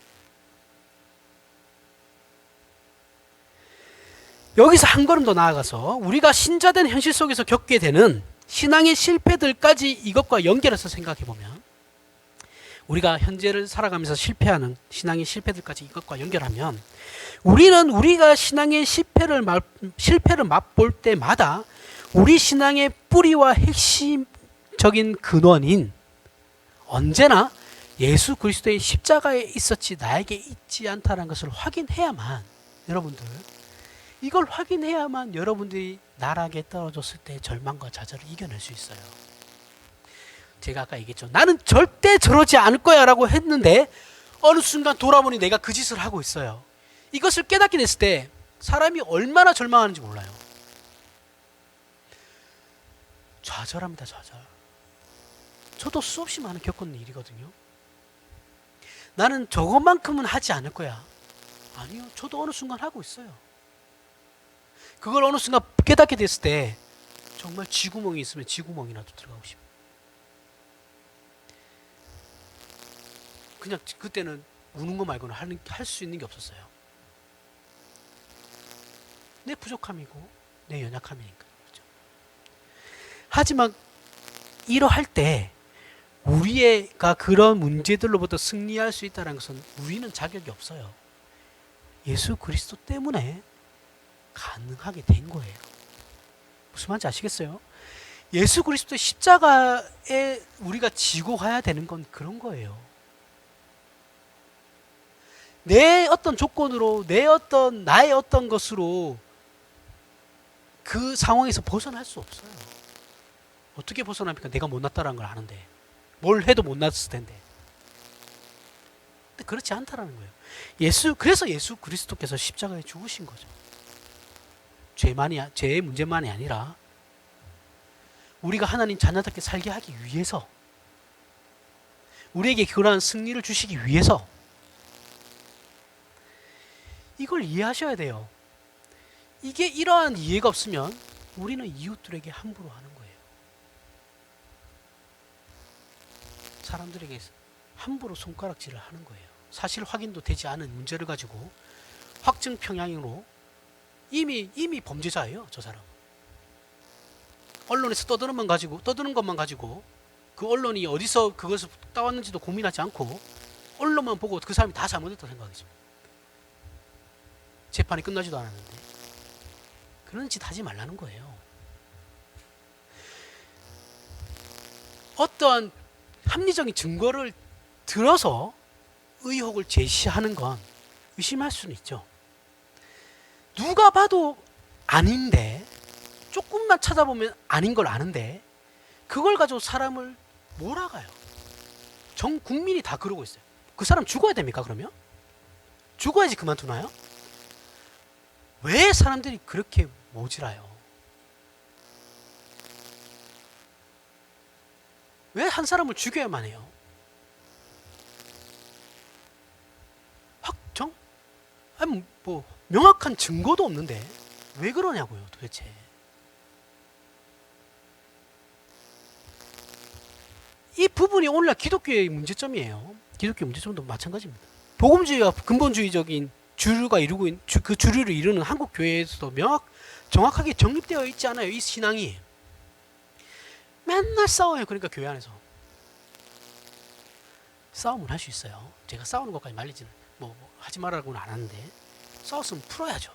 여기서 한 걸음 더 나아가서 우리가 신자된 현실 속에서 겪게 되는 신앙의 실패들까지 이것과 연결해서 생각해보면 우리가 현재를 살아가면서 실패하는 신앙의 실패들까지 이것과 연결하면 우리는 우리가 신앙의 실패를 맛볼 때마다 우리 신앙의 뿌리와 핵심적인 근원인 언제나 예수 그리스도의 십자가에 있었지 나에게 있지 않다는 것을 확인해야만 여러분들 이걸 확인해야만 여러분들이 나락에 떨어졌을 때 절망과 좌절을 이겨낼 수 있어요. 제가 아까 얘기했죠. 나는 절대 저러지 않을 거야 라고 했는데 어느 순간 돌아보니 내가 그 짓을 하고 있어요. 이것을 깨닫게 됐을 때 사람이 얼마나 절망하는지 몰라요. 좌절합니다. 좌절. 저도 수없이 많은 겪은 일이거든요. 나는 저것만큼은 하지 않을 거야. 아니요. 저도 어느 순간 하고 있어요. 그걸 어느 순간 깨닫게 됐을 때 정말 쥐구멍이 있으면 쥐구멍이라도 들어가고 싶어요. 그냥 그때는 우는 거 말고는 할 수 있는 게 없었어요. 내 부족함이고 내 연약함이니까. 그렇죠? 하지만 이러할 때 우리가 그런 문제들로부터 승리할 수 있다는 것은 우리는 자격이 없어요. 예수 그리스도 때문에 가능하게 된 거예요. 무슨 말인지 아시겠어요? 예수 그리스도의 십자가에 우리가 지고 가야 되는 건 그런 거예요. 내 어떤 조건으로 나의 어떤 것으로 그 상황에서 벗어날 수 없어요. 어떻게 벗어납니까? 내가 못났다는 걸 아는데 뭘 해도 못났을 텐데. 근데 그렇지 않다라는 거예요. 그래서 예수 그리스도께서 십자가에 죽으신 거죠. 죄의 문제만이 아니라 우리가 하나님 자녀답게 살게 하기 위해서 우리에게 그러한 승리를 주시기 위해서 이걸 이해하셔야 돼요. 이게 이러한 이해가 없으면 우리는 이웃들에게 함부로 하는 거예요. 사람들에게 함부로 손가락질을 하는 거예요. 사실 확인도 되지 않은 문제를 가지고 확증 평양으로 이미 범죄자예요. 저 사람. 언론에서 떠드는 것만 가지고 그 언론이 어디서 그것을 따왔는지도 고민하지 않고 언론만 보고 그 사람이 다 잘못했다고 생각하겠죠. 재판이 끝나지도 않았는데. 그런 짓 하지 말라는 거예요. 어떠한 합리적인 증거를 들어서 의혹을 제시하는 건 의심할 수는 있죠. 누가 봐도 아닌데, 조금만 찾아보면 아닌 걸 아는데 그걸 가지고 사람을 몰아가요. 전 국민이 다 그러고 있어요. 그 사람 죽어야 됩니까 그러면? 죽어야지 그만두나요? 왜 사람들이 그렇게 모질아요? 왜 한 사람을 죽여야만 해요? 확정? 아니 뭐 명확한 증거도 없는데 왜 그러냐고요 도대체. 이 부분이 오늘날 기독교의 문제점이에요. 기독교의 문제점도 마찬가지입니다. 복음주의와 근본주의적인 주류가 이루고 있는, 그 주류를 이루는 한국 교회에서도 정확하게 정립되어 있지 않아요. 이 신앙이 맨날 싸워요. 그러니까 교회 안에서 싸움을 할 수 있어요. 제가 싸우는 것까지 말리지는 뭐 하지 말라고는 안 하는데 싸웠으면 풀어야죠.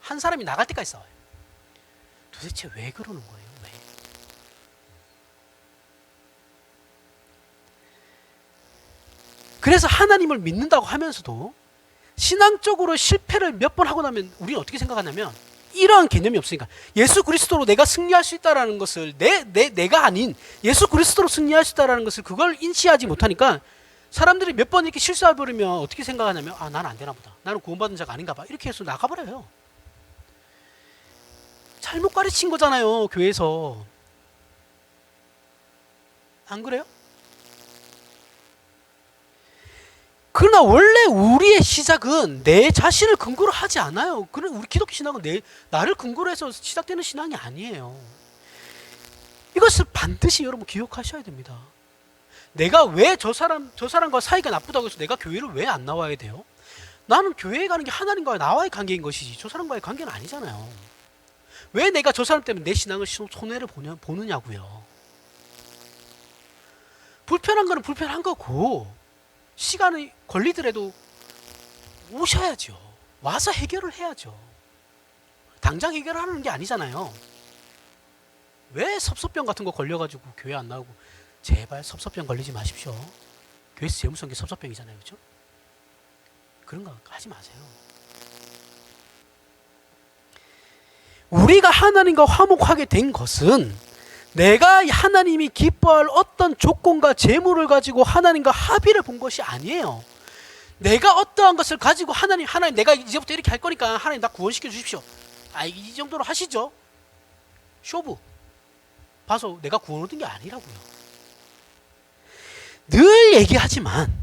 한 사람이 나갈 때까지 싸워요. 도대체 왜 그러는 거예요? 왜? 그래서 하나님을 믿는다고 하면서도 신앙적으로 실패를 몇 번 하고 나면 우리는 어떻게 생각하냐면 이러한 개념이 없으니까 예수 그리스도로 내가 승리할 수 있다는 것을 내가 아닌 예수 그리스도로 승리할 수 있다는 것을 그걸 인지하지 못하니까 사람들이 몇 번 이렇게 실수해버리면 어떻게 생각하냐면 아, 난 안 되나 보다. 나는 구원받은 자가 아닌가 봐. 이렇게 해서 나가버려요. 잘못 가르친 거잖아요. 교회에서. 안 그래요? 그러나 원래 우리의 시작은 내 자신을 근거로 하지 않아요. 그런 우리 기독교 신앙은 나를 근거로 해서 시작되는 신앙이 아니에요. 이것을 반드시 여러분 기억하셔야 됩니다. 내가 왜 저 사람과 사이가 나쁘다고 해서 내가 교회를 왜 안 나와야 돼요? 나는 교회에 가는 게 하나님과 나와의 관계인 것이지 저 사람과의 관계는 아니잖아요. 왜 내가 저 사람 때문에 내 신앙을 손해를 보느냐고요. 불편한 거는 불편한 거고 시간이 걸리더라도 오셔야죠. 와서 해결을 해야죠. 당장 해결하는 게 아니잖아요. 왜 섭섭병 같은 거 걸려가지고 교회 안 나오고 제발 섭섭병 걸리지 마십시오. 교회에서 제일 무서운 게 섭섭병이잖아요. 그렇죠? 그런 거 하지 마세요. 우리가 하나님과 화목하게 된 것은 내가 하나님이 기뻐할 어떤 조건과 재물을 가지고 하나님과 합의를 본 것이 아니에요. 내가 어떠한 것을 가지고 하나님 내가 이제부터 이렇게 할 거니까 하나님 나 구원시켜 주십시오. 이 정도로 하시죠. 쇼부 봐서 내가 구원 얻은 게 아니라고요. 늘 얘기하지만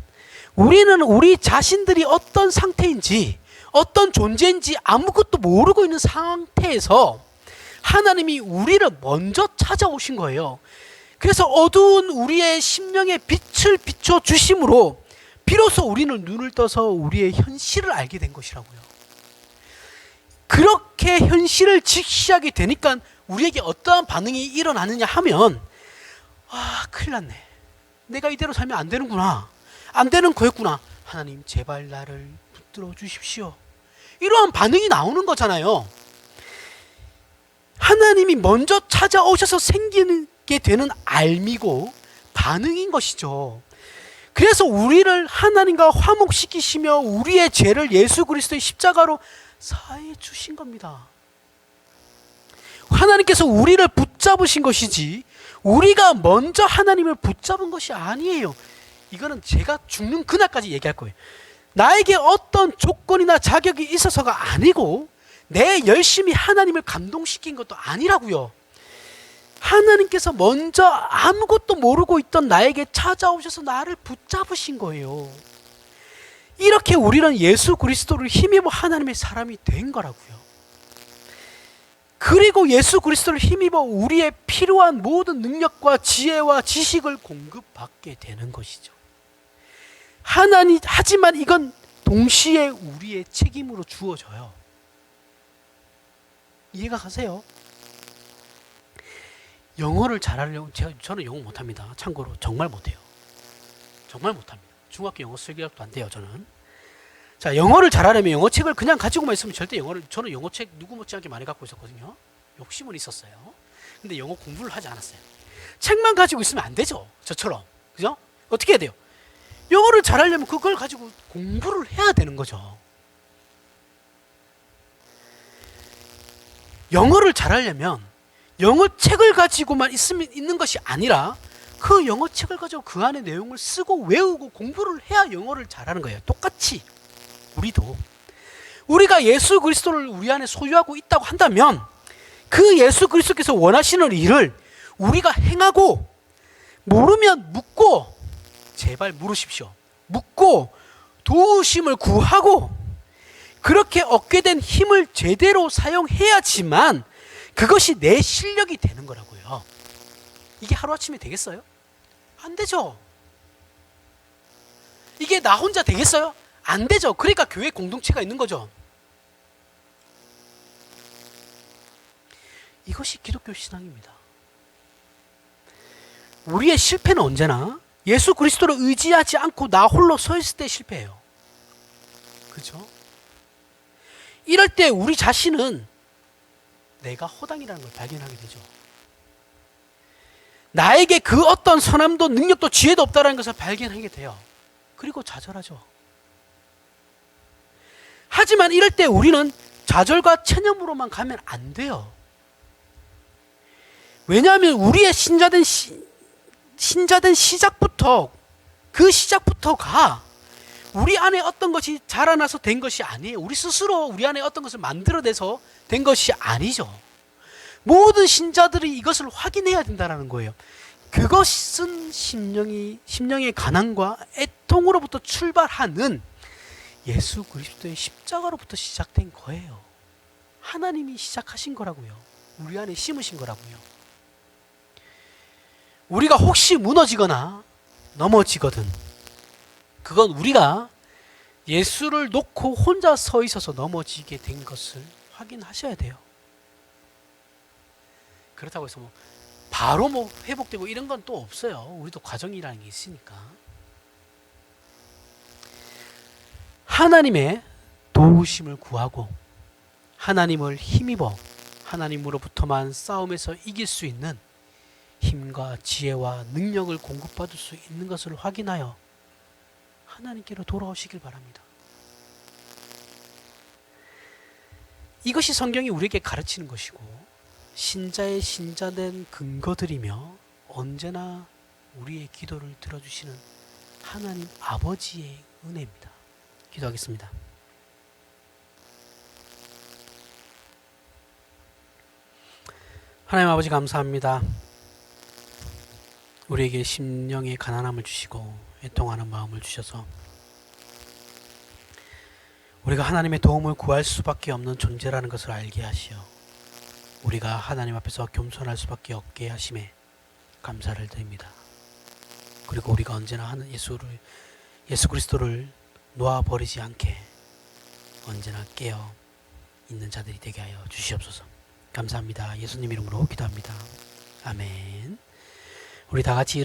우리는 우리 자신들이 어떤 상태인지 어떤 존재인지 아무것도 모르고 있는 상태에서 하나님이 우리를 먼저 찾아오신 거예요. 그래서 어두운 우리의 심령의 빛을 비춰 주심으로 비로소 우리는 눈을 떠서 우리의 현실을 알게 된 것이라고요. 그렇게 현실을 직시하게 되니까 우리에게 어떠한 반응이 일어나느냐 하면 큰일 났네. 내가 이대로 살면 안 되는구나. 안 되는 거였구나. 하나님 제발 나를 붙들어 주십시오. 이러한 반응이 나오는 거잖아요. 하나님이 먼저 찾아오셔서 생기게 되는 알미고 반응인 것이죠. 그래서 우리를 하나님과 화목시키시며 우리의 죄를 예수 그리스도의 십자가로 사해 주신 겁니다. 하나님께서 우리를 붙잡으신 것이지 우리가 먼저 하나님을 붙잡은 것이 아니에요. 이거는 제가 죽는 그날까지 얘기할 거예요. 나에게 어떤 조건이나 자격이 있어서가 아니고 내 열심히 하나님을 감동시킨 것도 아니라고요. 하나님께서 먼저 아무것도 모르고 있던 나에게 찾아오셔서 나를 붙잡으신 거예요. 이렇게 우리는 예수 그리스도를 힘입어 하나님의 사람이 된 거라고요. 그리고 예수 그리스도를 힘입어 우리의 필요한 모든 능력과 지혜와 지식을 공급받게 되는 것이죠. 하지만 이건 동시에 우리의 책임으로 주어져요. 이해가 가세요? 영어를 잘하려고 저는 영어 못합니다. 참고로 정말 못해요. 정말 못합니다. 중학교 영어 실력도 안 돼요. 저는. 자, 영어를 잘하려면 영어책을 그냥 가지고만 있으면 절대 저는 영어책 누구 못지않게 많이 갖고 있었거든요. 욕심은 있었어요. 근데 영어 공부를 하지 않았어요. 책만 가지고 있으면 안 되죠. 저처럼. 그죠? 어떻게 해야 돼요? 영어를 잘하려면 그걸 가지고 공부를 해야 되는 거죠. 영어를 잘하려면 영어책을 가지고만 있는 것이 아니라 그 영어책을 가지고 그 안에 내용을 쓰고 외우고 공부를 해야 영어를 잘하는 거예요. 똑같이 우리도 우리가 예수 그리스도를 우리 안에 소유하고 있다고 한다면 그 예수 그리스도께서 원하시는 일을 우리가 행하고 모르면 묻고 제발 물으십시오. 묻고 도우심을 구하고 그렇게 얻게 된 힘을 제대로 사용해야지만 그것이 내 실력이 되는 거라고요. 이게 하루아침에 되겠어요? 안 되죠. 이게 나 혼자 되겠어요? 안 되죠. 그러니까 교회 공동체가 있는 거죠. 이것이 기독교 신앙입니다. 우리의 실패는 언제나 예수 그리스도를 의지하지 않고 나 홀로 서 있을 때 실패해요. 그렇죠? 이럴 때 우리 자신은 내가 허당이라는 걸 발견하게 되죠. 나에게 그 어떤 선함도 능력도 지혜도 없다는 것을 발견하게 돼요. 그리고 좌절하죠. 하지만 이럴 때 우리는 좌절과 체념으로만 가면 안 돼요. 왜냐하면 우리의 신자된 시작부터 그 시작부터가 우리 안에 어떤 것이 자라나서 된 것이 아니에요. 우리 스스로 우리 안에 어떤 것을 만들어내서 된 것이 아니죠. 모든 신자들이 이것을 확인해야 된다는 거예요. 그것은 심령의 가난과 애통으로부터 출발하는 예수 그리스도의 십자가로부터 시작된 거예요. 하나님이 시작하신 거라고요. 우리 안에 심으신 거라고요. 우리가 혹시 무너지거나 넘어지거든 그건 우리가 예수를 놓고 혼자 서 있어서 넘어지게 된 것을 확인하셔야 돼요. 그렇다고 해서 바로 회복되고 이런 건 또 없어요. 우리도 과정이라는 게 있으니까. 하나님의 도우심을 구하고 하나님을 힘입어 하나님으로부터만 싸움에서 이길 수 있는 힘과 지혜와 능력을 공급받을 수 있는 것을 확인하여 하나님께로 돌아오시길 바랍니다. 이것이 성경이 우리에게 가르치는 것이고 신자의 신자된 근거들이며 언제나 우리의 기도를 들어주시는 하나님 아버지의 은혜입니다. 기도하겠습니다. 하나님 아버지 감사합니다. 우리에게 심령의 가난함을 주시고 애통하는 마음을 주셔서 우리가 하나님의 도움을 구할 수밖에 없는 존재라는 것을 알게 하시어 우리가 하나님 앞에서 겸손할 수밖에 없게 하심에 감사를 드립니다. 그리고 우리가 언제나 예수 그리스도를 놓아버리지 않게 언제나 깨어 있는 자들이 되게 하여 주시옵소서. 감사합니다. 예수님 이름으로 기도합니다. 아멘. 우리 다 같이